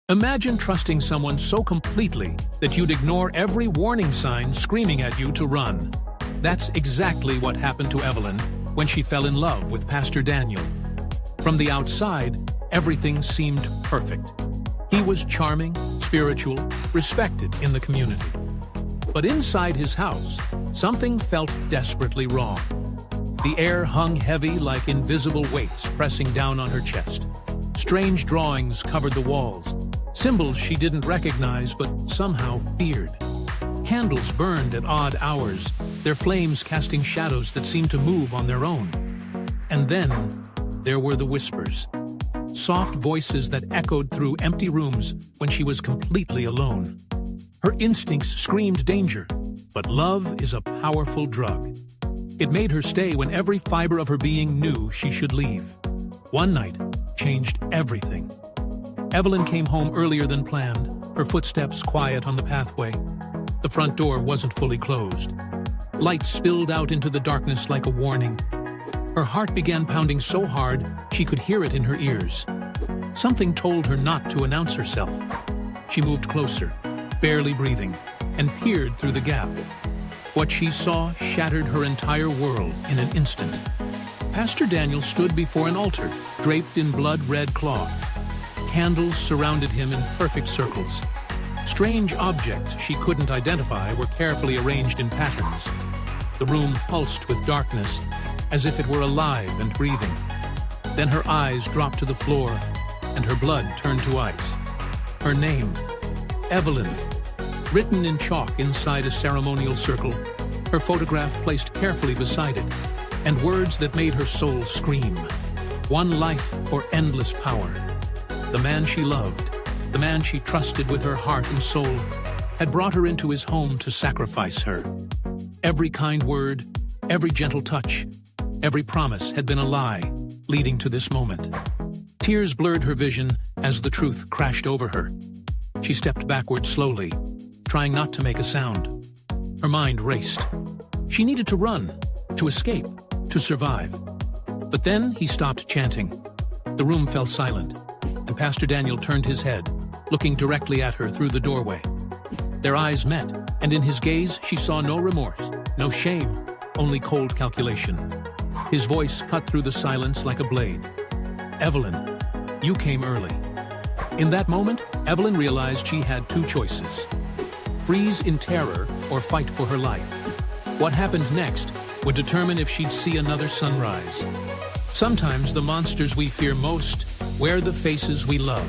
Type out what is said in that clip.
Imagine trusting someone so completely that you'd ignore every warning sign screaming at you to run. That's exactly what happened to Evelyn when she fell in love with Pastor Daniel. From the outside, everything seemed perfect. He was charming, spiritual, respected in the community. But inside his house, something felt desperately wrong. The air hung heavy like invisible weights pressing down on her chest. Strange drawings covered the walls, symbols she didn't recognize but somehow feared. Candles burned at odd hours, their flames casting shadows that seemed to move on their own. And then there were the whispers, soft voices that echoed through empty rooms when she was completely alone. Her instincts screamed danger, but love is a powerful drug. It made her stay when every fiber of her being knew she should leave. One night changed everything. Evelyn came home earlier than planned, her footsteps quiet on the pathway. The front door wasn't fully closed. Light spilled out into the darkness like a warning. Her heart began pounding so hard she could hear it in her ears. Something told her not to announce herself. She moved closer, barely breathing, and peered through the gap. What she saw shattered her entire world in an instant. Pastor Daniel stood before an altar, draped in blood-red cloth. Candles surrounded him in perfect circles. Strange objects she couldn't identify were carefully arranged in patterns. The room pulsed with darkness, as if it were alive and breathing. Then her eyes dropped to the floor, and her blood turned to ice. Her name, Evelyn, written in chalk inside a ceremonial circle, her photograph placed carefully beside it, and words that made her soul scream. One life for endless power. The man she loved, the man she trusted with her heart and soul, had brought her into his home to sacrifice her. Every kind word, every gentle touch, every promise had been a lie, leading to this moment. Tears blurred her vision as the truth crashed over her. She stepped backward slowly, trying not to make a sound. Her mind raced. She needed to run, to escape, to survive. But then he stopped chanting. The room fell silent, and Pastor Daniel turned his head, looking directly at her through the doorway. Their eyes met, and in his gaze she saw no remorse, no shame, only cold calculation. His voice cut through the silence like a blade. "Evelyn, you came early." In that moment, Evelyn realized she had two choices: freeze in terror or fight for her life. What happened next would determine if she'd see another sunrise. Sometimes the monsters we fear most wear the faces we love.